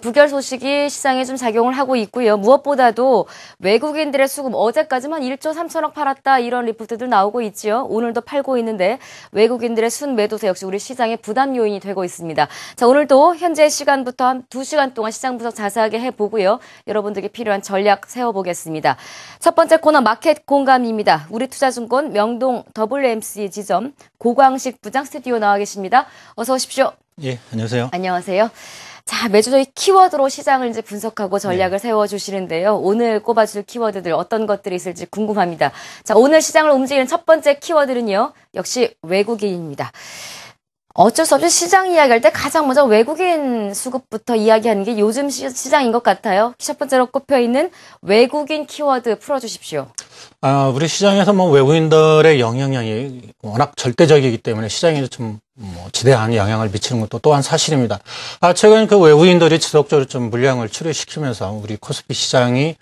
부결 소식이 시장에 좀 작용을 하고 있고요. 무엇보다도 외국인들의 수급 어제까지만 1조 3천억 팔았다 이런 리포트들 나오고 있지요. 오늘도 팔고 있는데 외국인들의 순매도세 역시 우리 시장의 부담 요인이 되고 있습니다. 자, 오늘도 현재 시간부터 한 2시간 동안 시장 분석 자세하게 해보고요. 여러분들께 필요한 전략 세워보겠습니다. 첫 번째 코너 마켓 공감입니다. 우리투자증권 명동 WMC 지점 고광식 부장 스튜디오 나와 계십니다. 어서 오십시오. 예, 안녕하세요. 안녕하세요. 자, 매주 저희 키워드로 시장을 이제 분석하고 전략을 세워주시는데요. 오늘 꼽아줄 키워드들 어떤 것들이 있을지 궁금합니다. 자, 오늘 시장을 움직이는 첫 번째 키워드는요. 역시 외국인입니다. 어쩔 수 없이 시장 이야기할 때 가장 먼저 외국인 수급부터 이야기하는 게 요즘 시장인 것 같아요. 첫 번째로 꼽혀있는 외국인 키워드 풀어주십시오. 우리 시장에서 외국인들의 영향력이 워낙 절대적이기 때문에 시장에 좀 지대한 영향을 미치는 것도 또한 사실입니다. 최근 그 외국인들이 지속적으로 좀 물량을 출회시키면서 우리 코스피 시장이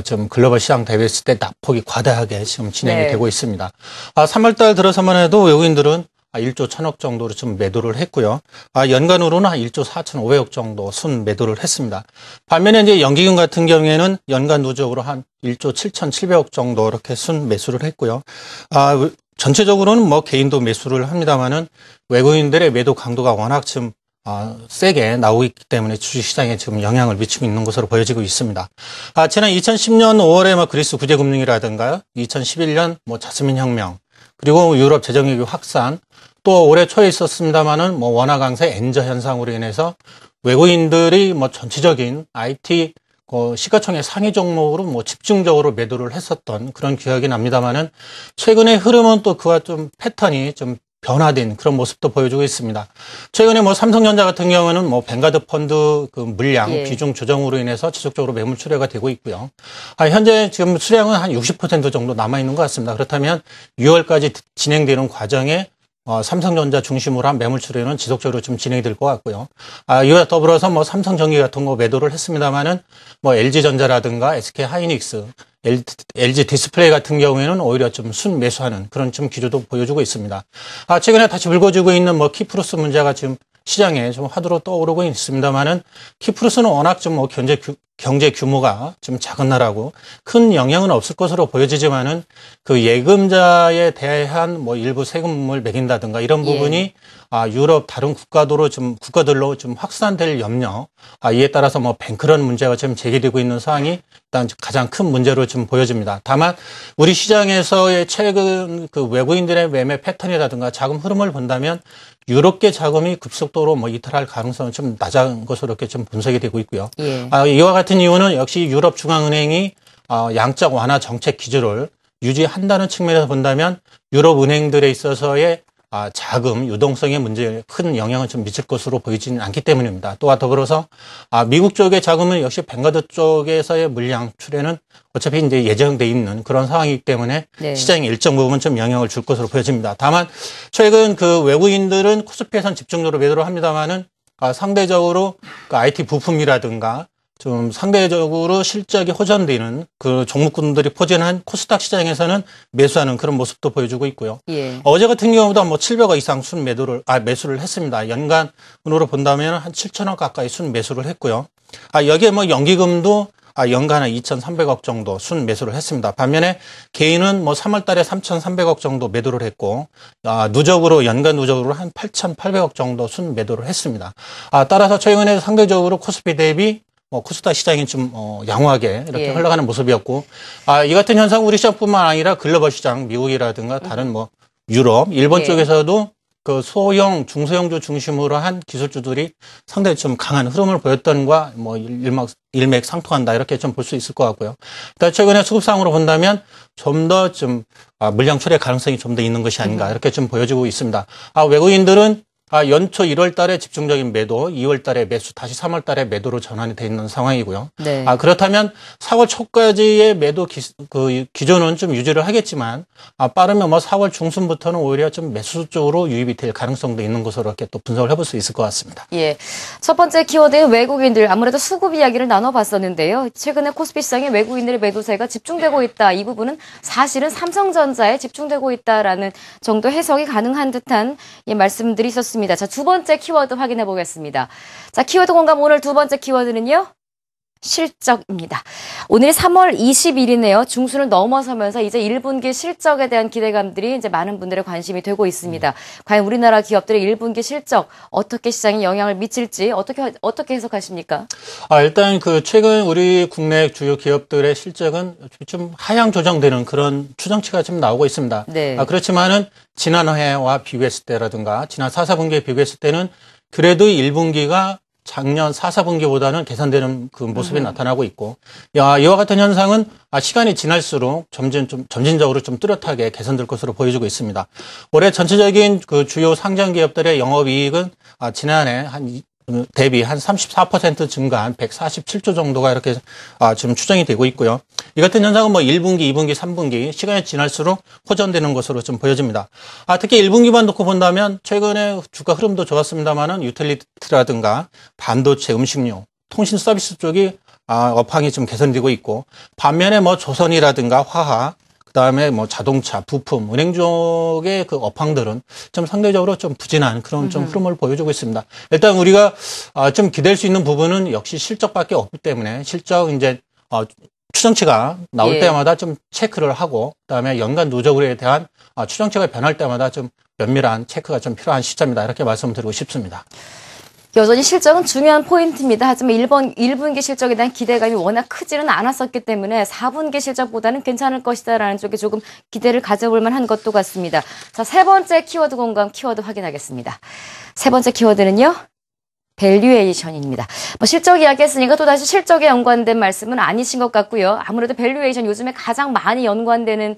좀 글로벌 시장 대비했을 때 낙폭이 과다하게 지금 진행이 되고 있습니다. 3월달 들어서만 해도 외국인들은 1조 1,000억 정도로 좀 매도를 했고요. 연간으로는 한 1조 4,500억 정도 순 매도를 했습니다. 반면에 이제 연기금 같은 경우에는 연간 누적으로 한 1조 7,700억 정도 이렇게 순 매수를 했고요. 전체적으로는 개인도 매수를 합니다만은 외국인들의 매도 강도가 워낙 좀 세게 나오고 있기 때문에 주식시장에 지금 영향을 미치고 있는 것으로 보여지고 있습니다. 지난 2010년 5월에 그리스 구제금융이라든가 2011년 자스민 혁명 그리고 유럽 재정위기 확산 또 올해 초에 있었습니다만은 원화 강세 엔저 현상으로 인해서 외국인들이 전체적인 IT 시가총액 상위 종목으로 집중적으로 매도를 했었던 그런 기억이 납니다만은 최근의 흐름은 또 그와 좀 패턴이 좀 변화된 그런 모습도 보여주고 있습니다. 최근에 삼성전자 같은 경우는 뱅가드 펀드 그 물량 비중 조정으로 인해서 지속적으로 매물 출회가 되고 있고요. 현재 지금 수량은 한 60% 정도 남아 있는 것 같습니다. 그렇다면 6월까지 진행되는 과정에 삼성전자 중심으로 한 매물 출회는 지속적으로 좀 진행이 될 것 같고요. 이와 더불어서 삼성전기 같은 거 매도를 했습니다만은 LG전자라든가 SK하이닉스, LG 디스플레이 같은 경우에는 오히려 좀 순매수하는 그런 좀 기조도 보여주고 있습니다. 최근에 다시 불거지고 있는 키프루스 문제가 지금 시장에 좀 화두로 떠오르고 있습니다만은 키프루스는 워낙 좀 경제 규모가 좀 작은 나라고 큰 영향은 없을 것으로 보여지지만은 그 예금자에 대한 일부 세금을 매긴다든가 이런 부분이 유럽 다른 국가들로 좀 확산될 염려, 이에 따라서 뱅크런 문제가 좀 제기되고 있는 사항이 일단 가장 큰 문제로 좀 보여집니다. 다만 우리 시장에서의 최근 그 외국인들의 매매 패턴이라든가 자금 흐름을 본다면 유럽계 자금이 급속도로 이탈할 가능성은 좀 낮은 것으로 이렇게 좀 분석이 되고 있고요. 이와 같은 이유는 역시 유럽 중앙은행이 양적 완화 정책 기조를 유지한다는 측면에서 본다면 유럽 은행들에 있어서의 자금 유동성의 문제에 큰 영향을 좀 미칠 것으로 보이지는 않기 때문입니다. 또한 더불어서 미국 쪽의 자금은 역시 뱅가드 쪽에서의 물량 출회는 어차피 이제 예정돼 있는 그런 상황이기 때문에 시장에 일정 부분 좀 영향을 줄 것으로 보여집니다. 다만 최근 그 외국인들은 코스피에선 집중적으로 매도를 합니다만은 상대적으로 그 IT 부품이라든가 좀 상대적으로 실적이 호전되는 그 종목군들이 포진한 코스닥 시장에서는 매수하는 그런 모습도 보여주고 있고요. 어제 같은 경우도 700억 이상 순 매수를 했습니다. 연간으로 본다면 한 7천억 가까이 순 매수를 했고요. 여기에 연기금도 연간 한 2,300억 정도 순 매수를 했습니다. 반면에 개인은 3월 달에 3,300억 정도 매도를 했고, 연간 누적으로 한 8,800억 정도 순 매도를 했습니다. 따라서 최근에 상대적으로 코스피 대비 코스닥 시장이 좀 양호하게 이렇게 흘러가는 모습이었고, 이 같은 현상 우리 시장뿐만 아니라 글로벌 시장, 미국이라든가 다른 유럽, 일본 쪽에서도 그 소형, 중소형주 중심으로 한 기술주들이 상당히 좀 강한 흐름을 보였던 과 일맥상통한다 이렇게 좀 볼 수 있을 것 같고요. 일단 최근에 수급상으로 본다면 좀 더 물량 출회 가능성이 좀 더 있는 것이 아닌가 이렇게 좀 보여지고 있습니다. 외국인들은 연초 1월 달에 집중적인 매도, 2월 달에 매수, 다시 3월 달에 매도로 전환이 돼 있는 상황이고요. 그렇다면 4월 초까지의 매도 기조는 좀 유지를 하겠지만, 빠르면 4월 중순부터는 오히려 좀 매수 쪽으로 유입이 될 가능성도 있는 것으로 이렇게 또 분석을 해볼 수 있을 것 같습니다. 첫 번째 키워드인 외국인들, 아무래도 수급 이야기를 나눠봤었는데요. 최근에 코스피 시장에 외국인들의 매도세가 집중되고 있다. 이 부분은 사실은 삼성전자에 집중되고 있다라는 정도 해석이 가능한 듯한 말씀들이 있었습니다. 좋습니다. 자, 두 번째 키워드 확인해 보겠습니다. 자, 키워드 공감 오늘 두 번째 키워드는요. 실적입니다. 오늘이 3월 20일이네요. 중순을 넘어서면서 이제 1분기 실적에 대한 기대감들이 이제 많은 분들의 관심이 되고 있습니다. 과연 우리나라 기업들의 1분기 실적 어떻게 시장에 영향을 미칠지 어떻게 해석하십니까? 일단 최근 우리 국내 주요 기업들의 실적은 좀 하향 조정되는 그런 추정치가 좀 나오고 있습니다. 네. 그렇지만은 지난해와 비교했을 때라든가 지난 4, 4분기에 비교했을 때는 그래도 1분기가 작년 4, 4분기보다는 개선되는 그 모습이 나타나고 있고, 이와 같은 현상은 시간이 지날수록 점진적으로 좀 뚜렷하게 개선될 것으로 보여지고 있습니다. 올해 전체적인 그 주요 상장 기업들의 영업이익은 지난해 대비 한 34% 증가한 147조 정도가 이렇게 지금 추정이 되고 있고요. 이 같은 현상은 1분기, 2분기, 3분기 시간이 지날수록 호전되는 것으로 좀 보여집니다. 특히 1분기만 놓고 본다면 최근에 주가 흐름도 좋았습니다만은 유틸리티라든가 반도체, 음식료, 통신 서비스 쪽이 업황이 좀 개선되고 있고, 반면에 조선이라든가 화학, 그다음에 자동차, 부품, 은행 쪽의 그 업황들은 좀 상대적으로 좀 부진한 그런 좀 흐름을 보여주고 있습니다. 일단 우리가 좀 기댈 수 있는 부분은 역시 실적밖에 없기 때문에 실적 이제 추정치가 나올 때마다 좀 체크를 하고, 그다음에 연간 누적에 대한 추정치가 변할 때마다 좀 면밀한 체크가 좀 필요한 시점이다, 이렇게 말씀드리고 싶습니다. 여전히 실적은 중요한 포인트입니다. 하지만 1분기 실적에 대한 기대감이 워낙 크지는 않았었기 때문에 4분기 실적보다는 괜찮을 것이다라는 쪽에 조금 기대를 가져볼 만한 것도 같습니다. 자, 세 번째 키워드 공감 키워드 확인하겠습니다. 세 번째 키워드는요. 밸류에이션입니다. 실적 이야기 했으니까 또다시 실적에 연관된 말씀은 아니신 것 같고요. 아무래도 밸류에이션 요즘에 가장 많이 연관되는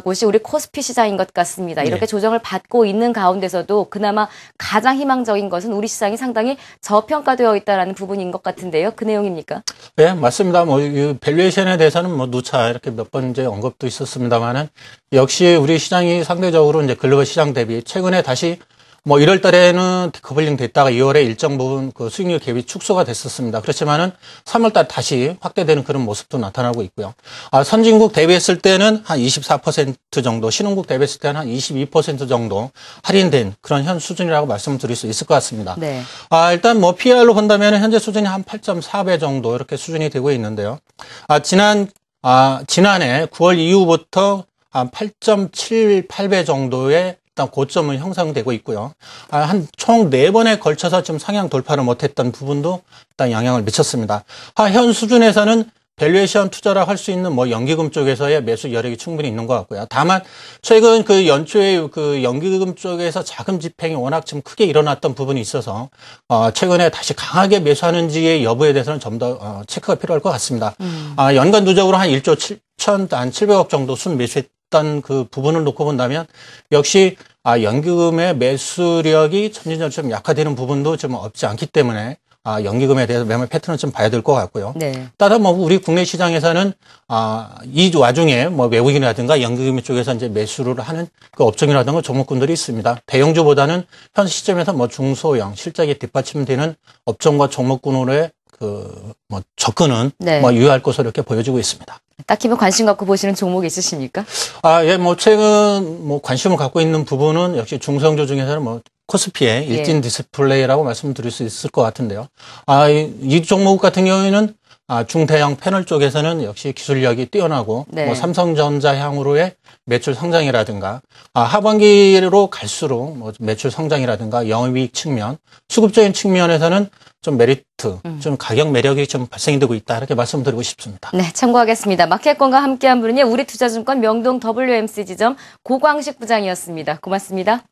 곳이 우리 코스피 시장인 것 같습니다. 이렇게 조정을 받고 있는 가운데서도 그나마 가장 희망적인 것은 우리 시장이 상당히 저평가되어 있다는 부분인 것 같은데요. 그 내용입니까? 네, 맞습니다. 이 밸류에이션에 대해서는 누차 이렇게 몇 번 이제 언급도 있었습니다만은 역시 우리 시장이 상대적으로 이제 글로벌 시장 대비 최근에 다시 1월 달에는 디커플링 됐다가 2월에 일정 부분 그 수익률 갭이 축소가 됐었습니다. 그렇지만은 3월 달 다시 확대되는 그런 모습도 나타나고 있고요. 선진국 대비했을 때는 한 24% 정도, 신흥국 대비했을 때는 한 22% 정도 할인된 그런 현 수준이라고 말씀드릴 수 있을 것 같습니다. 네. 일단 PR로 본다면 현재 수준이 한 8.4배 정도 이렇게 수준이 되고 있는데요. 지난해 9월 이후부터 한 8.78배 정도의 일단 고점은 형성되고 있고요. 한 총 4번에 걸쳐서 좀 상향 돌파를 못했던 부분도 일단 영향을 미쳤습니다. 현 수준에서는 밸류에이션 투자를 할 수 있는 연기금 쪽에서의 매수 여력이 충분히 있는 것 같고요. 다만 최근 그 연초에 그 연기금 쪽에서 자금 집행이 워낙 좀 크게 일어났던 부분이 있어서 최근에 다시 강하게 매수하는지의 여부에 대해서는 좀 더 체크가 필요할 것 같습니다. 연간 누적으로 한 1조 7,700억 정도 순 매수했던 그 부분을 놓고 본다면 역시 연기금의 매수력이 점진적으로 좀 약화되는 부분도 좀 없지 않기 때문에 연기금에 대해서 매매 패턴을 좀 봐야 될 것 같고요. 네. 따라 우리 국내 시장에서는 이 와중에 외국인이라든가 연기금 쪽에서 이제 매수를 하는 그 업종이라든가 종목군들이 있습니다. 대형주보다는 현 시점에서 중소형 실적이 뒷받침되는 업종과 종목군으로의 접근은 유효할 것으로 이렇게 보여지고 있습니다. 딱히 관심 갖고 보시는 종목이 있으십니까? 예, 최근 관심을 갖고 있는 부분은 역시 중소형주 중에서는 코스피의 일진 디스플레이라고 말씀드릴 수 있을 것 같은데요. 이 종목 같은 경우에는 중대형 패널 쪽에서는 역시 기술력이 뛰어나고 삼성전자 향으로의 매출 성장이라든가 하반기로 갈수록 매출 성장이라든가 영업이익 측면, 수급적인 측면에서는 좀 메리트, 좀 가격 매력이 좀 발생이 되고 있다, 이렇게 말씀드리고 싶습니다. 네, 참고하겠습니다. 마켓권과 함께한 분은요, 우리투자증권 명동 WMC지점 고광식 부장이었습니다. 고맙습니다.